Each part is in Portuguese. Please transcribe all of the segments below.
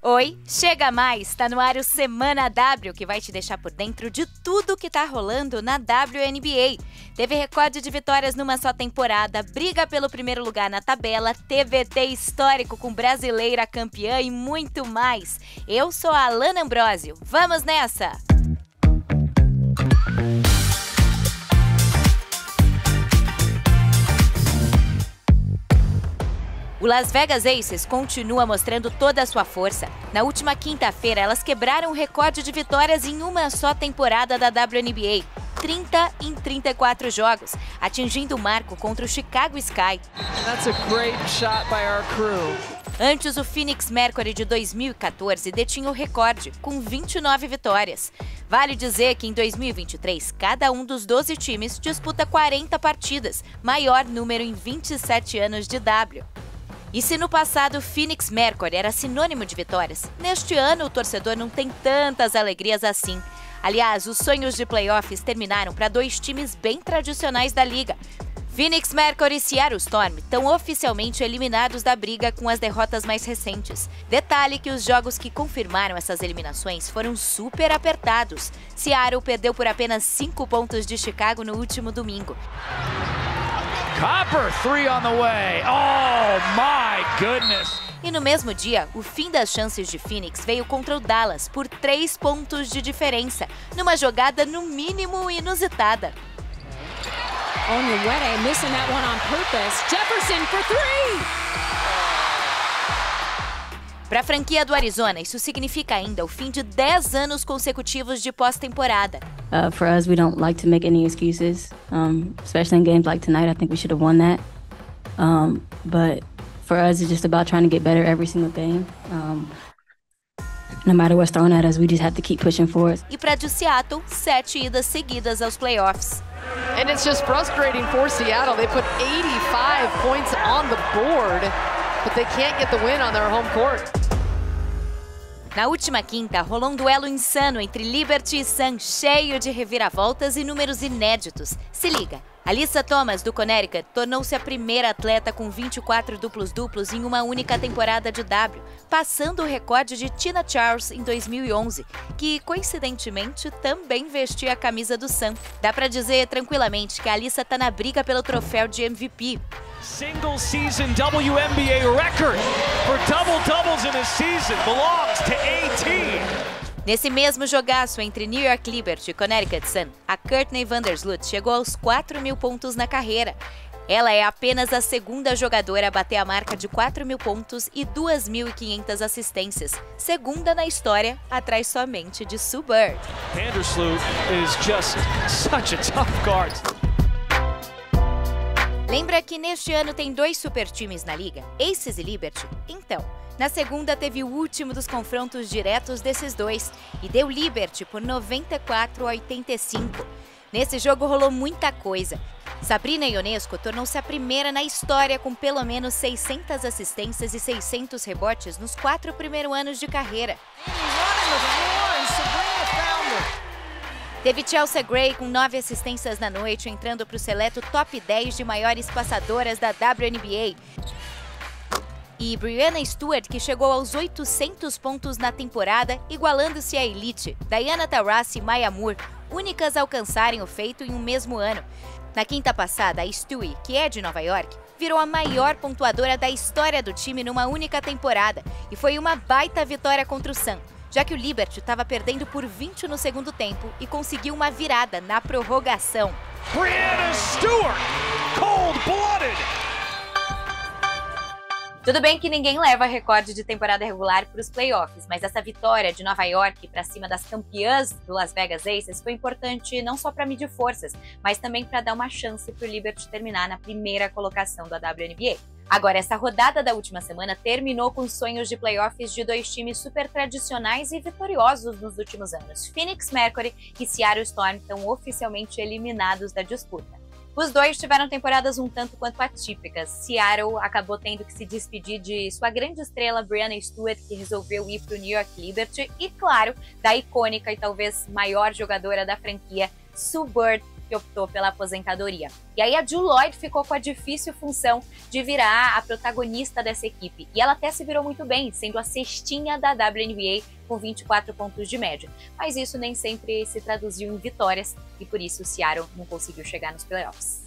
Oi, chega mais! Tá no ar o Semana W, que vai te deixar por dentro de tudo que tá rolando na WNBA. Teve recorde de vitórias numa só temporada, briga pelo primeiro lugar na tabela, TVT histórico com brasileira campeã e muito mais. Eu sou a Alana Ambrosio. Vamos nessa! O Las Vegas Aces continua mostrando toda a sua força. Na última quinta-feira, elas quebraram o recorde de vitórias em uma só temporada da WNBA. 30 em 34 jogos, atingindo o marco contra o Chicago Sky. That's a great shot by our crew. Antes, o Phoenix Mercury de 2014 detinha o recorde, com 29 vitórias. Vale dizer que em 2023, cada um dos 12 times disputa 40 partidas, maior número em 27 anos de W. E se no passado o Phoenix Mercury era sinônimo de vitórias, neste ano o torcedor não tem tantas alegrias assim. Aliás, os sonhos de playoffs terminaram para dois times bem tradicionais da liga. Phoenix Mercury e Seattle Storm estão oficialmente eliminados da briga com as derrotas mais recentes. Detalhe que os jogos que confirmaram essas eliminações foram super apertados. Seattle perdeu por apenas 5 pontos de Chicago no último domingo. Copper, 3 on the way. Oh my goodness. E no mesmo dia, o fim das chances de Phoenix veio contra o Dallas por 3 pontos de diferença, numa jogada no mínimo inusitada. Onyewedding missing that one on purpose. Jefferson for 3. Para a franquia do Arizona, isso significa ainda o fim de 10 anos consecutivos de pós-temporada. For us, we don't like to make any excuses, especially in games like tonight. I think we should have won that. But for us, it's just about trying to get better every single game. No matter what's thrown at us, we just have to keep pushing forward. E para de Seattle, 7 idas seguidas aos playoffs. And it's just frustrating for Seattle. They put 85 points on the board, but they can't get the win on their home court. Na última quinta, rolou um duelo insano entre Liberty e Sun, cheio de reviravoltas e números inéditos. Se liga! Alyssa Thomas, do Connecticut, tornou-se a primeira atleta com 24 duplos-duplos em uma única temporada de W, passando o recorde de Tina Charles em 2011, que, coincidentemente, também vestia a camisa do Sun. Dá pra dizer tranquilamente que a Alyssa tá na briga pelo troféu de MVP. Single season WNBA record for double-doubles in a season belongs to AT. Nesse mesmo jogaço entre New York Liberty e Connecticut Sun, a Courtney Vandersloot chegou aos 4.000 pontos na carreira. Ela é apenas a segunda jogadora a bater a marca de 4.000 pontos e 2.500 assistências, segunda na história, atrás somente de Sue Bird. Vandersloot is just such a tough guard. Lembra que neste ano tem 2 super times na liga, Aces e Liberty? Então, na segunda teve o último dos confrontos diretos desses dois e deu Liberty por 94-85. Nesse jogo rolou muita coisa. Sabrina Ionesco tornou-se a primeira na história com pelo menos 600 assistências e 600 rebotes nos 4 primeiros anos de carreira. Teve Chelsea Gray com 9 assistências na noite, entrando para o seleto top 10 de maiores passadoras da WNBA. E Breanna Stewart, que chegou aos 800 pontos na temporada, igualando-se à elite, Diana Taurasi e Maya Moore, únicas a alcançarem o feito em um mesmo ano. Na quinta passada, a Stewie, que é de Nova York, virou a maior pontuadora da história do time numa única temporada, e foi uma baita vitória contra o Sun, já que o Liberty estava perdendo por 20 no segundo tempo e conseguiu uma virada na prorrogação. Breanna Stewart, cold-blooded. Tudo bem que ninguém leva recorde de temporada regular para os playoffs, mas essa vitória de Nova York para cima das campeãs do Las Vegas Aces foi importante não só para medir forças, mas também para dar uma chance para o Liberty terminar na primeira colocação da WNBA. Agora, essa rodada da última semana terminou com sonhos de playoffs de 2 times super tradicionais e vitoriosos nos últimos anos. Phoenix Mercury e Seattle Storm estão oficialmente eliminados da disputa. Os dois tiveram temporadas um tanto quanto atípicas. Seattle acabou tendo que se despedir de sua grande estrela Breanna Stewart, que resolveu ir para o New York Liberty, e claro, da icônica e talvez maior jogadora da franquia, Sue Bird, que optou pela aposentadoria. E aí a Jewell Loyd ficou com a difícil função de virar a protagonista dessa equipe. E ela até se virou muito bem, sendo a cestinha da WNBA com 24 pontos de média. Mas isso nem sempre se traduziu em vitórias e por isso o Seattle não conseguiu chegar nos playoffs.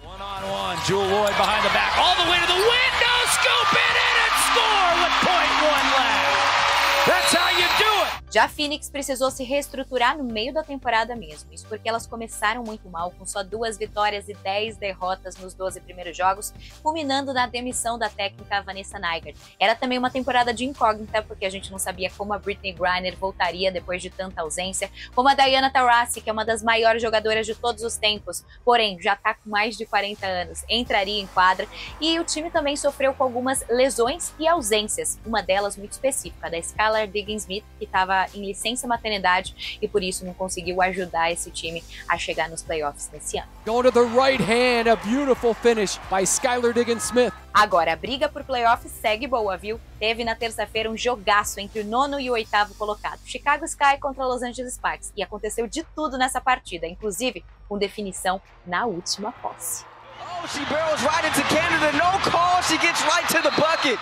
One-on-one, Jewell Loyd behind the back, all the way to the window, scoop it in and score with .1 left. That's how you do it. Já a Phoenix precisou se reestruturar no meio da temporada mesmo, isso porque elas começaram muito mal, com só 2 vitórias e 10 derrotas nos 12 primeiros jogos, culminando na demissão da técnica Vanessa Nygaard. Era também uma temporada de incógnita, porque a gente não sabia como a Brittney Griner voltaria depois de tanta ausência, como a Diana Taurasi, que é uma das maiores jogadoras de todos os tempos, porém já está com mais de 40 anos, entraria em quadra, e o time também sofreu com algumas lesões e ausências, uma delas muito específica, da Skylar Diggins-Smith, que estava em licença maternidade e por isso não conseguiu ajudar esse time a chegar nos playoffs nesse ano. Going to the right hand, a beautiful finish by Skylar Diggins-Smith. Agora, a briga por playoffs segue boa, viu? Teve na terça-feira um jogaço entre o 9º e o 8º colocado, Chicago Sky contra Los Angeles Sparks, e aconteceu de tudo nessa partida, inclusive com definição na última posse. Oh, she barrels right into Canada, no call, she gets right to the bucket.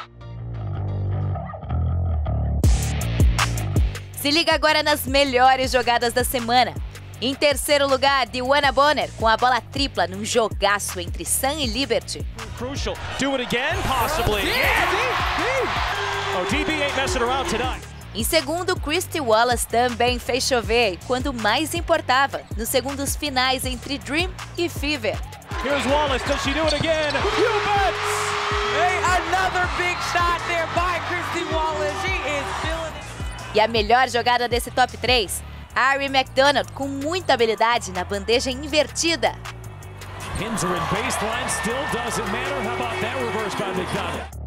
Se liga agora nas melhores jogadas da semana. Em terceiro lugar, DeWanna Bonner com a bola tripla num jogaço entre Sun e Liberty. Crucial. Do it again, possibly. Oh, DB ain't messing around tonight. Em segundo, Christy Wallace também fez chover quando mais importava, nos segundos finais entre Dream e Fever. Here's Wallace, does she do it again? You bet! Hey, another big shot there by Christy Wallace. She is feeling it. E a melhor jogada desse top 3, Ari McDonald com muita habilidade na bandeja invertida. Pins are in baseline, still doesn't matter. How about that reverse by McDonald?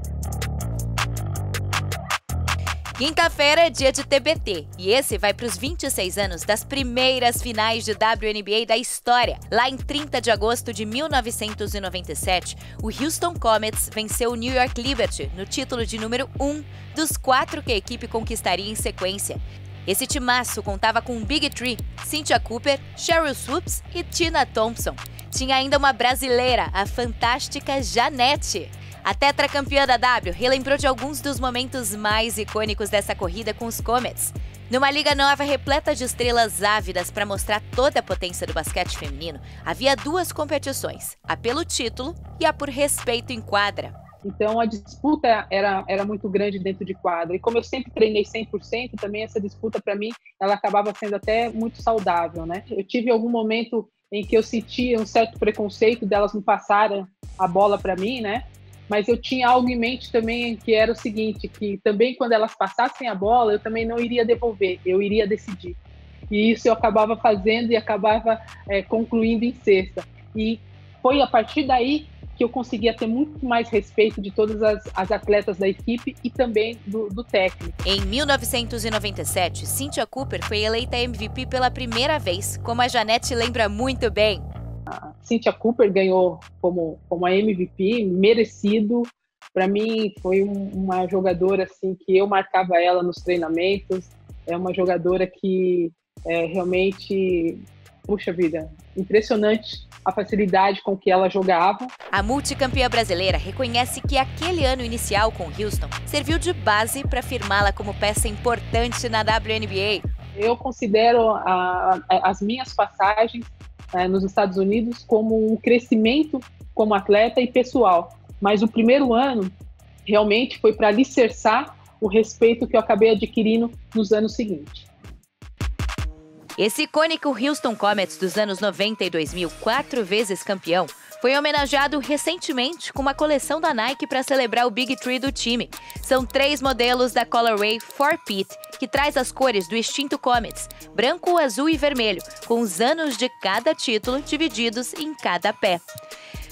Quinta-feira é dia de TBT, e esse vai para os 26 anos das primeiras finais de WNBA da história. Lá em 30 de agosto de 1997, o Houston Comets venceu o New York Liberty no título de número 1 dos 4 que a equipe conquistaria em sequência. Esse timaço contava com Big Three, Cynthia Cooper, Cheryl Swoops e Tina Thompson. Tinha ainda uma brasileira, a fantástica Janete. A tetracampeã da W relembrou de alguns dos momentos mais icônicos dessa corrida com os Comets. Numa liga nova repleta de estrelas ávidas para mostrar toda a potência do basquete feminino, havia 2 competições, a pelo título e a por respeito em quadra. Então a disputa era muito grande dentro de quadra. E como eu sempre treinei 100%, também essa disputa para mim, ela acabava sendo até muito saudável, né? Eu tive algum momento em que eu sentia um certo preconceito delas não passarem a bola para mim, né? Mas eu tinha algo em mente também que era o seguinte, que também quando elas passassem a bola, eu também não iria devolver, eu iria decidir. E isso eu acabava fazendo e acabava concluindo em cesta. E foi a partir daí que eu conseguia ter muito mais respeito de todas as atletas da equipe e também do técnico. Em 1997, Cynthia Cooper foi eleita MVP pela primeira vez, como a Janete lembra muito bem. A Cynthia Cooper ganhou como a MVP, merecido. Para mim, foi uma jogadora assim, que eu marcava ela nos treinamentos. É uma jogadora que realmente, puxa vida, impressionante a facilidade com que ela jogava. A multicampeã brasileira reconhece que aquele ano inicial com Houston serviu de base para firmá-la como peça importante na WNBA. Eu considero as minhas passagens nos Estados Unidos como um crescimento como atleta e pessoal. Mas o primeiro ano realmente foi para alicerçar o respeito que eu acabei adquirindo nos anos seguintes. Esse icônico Houston Comets dos anos 90 e 2000, 4 vezes campeão, foi homenageado recentemente com uma coleção da Nike para celebrar o Big Three do time. São 3 modelos da Colorway 4Pit, que traz as cores do extinto Comets, branco, azul e vermelho, com os anos de cada título divididos em cada pé.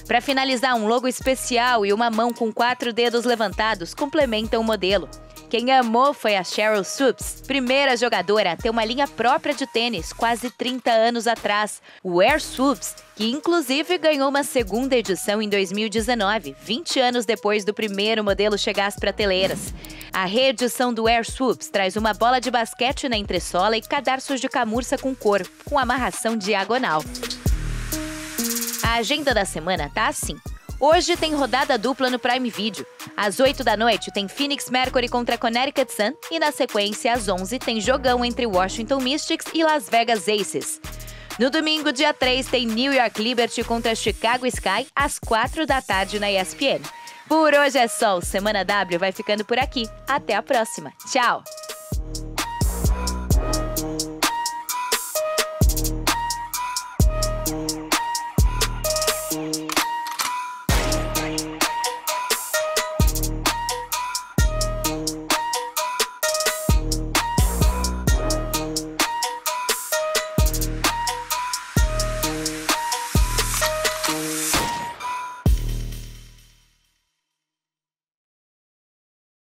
Para finalizar, um logo especial e uma mão com 4 dedos levantados complementam o modelo. Quem amou foi a Cheryl Swoops, primeira jogadora a ter uma linha própria de tênis quase 30 anos atrás, o Air Swoops, que inclusive ganhou uma segunda edição em 2019, 20 anos depois do primeiro modelo chegar às prateleiras. A reedição do Air Swoops traz uma bola de basquete na entressola e cadarços de camurça com cor, com amarração diagonal. A agenda da semana tá assim. Hoje tem rodada dupla no Prime Video. Às 8 da noite tem Phoenix Mercury contra Connecticut Sun e na sequência às 11 tem jogão entre Washington Mystics e Las Vegas Aces. No domingo, dia 3, tem New York Liberty contra Chicago Sky às 4 da tarde na ESPN. Por hoje é só, o Semana W vai ficando por aqui. Até a próxima. Tchau!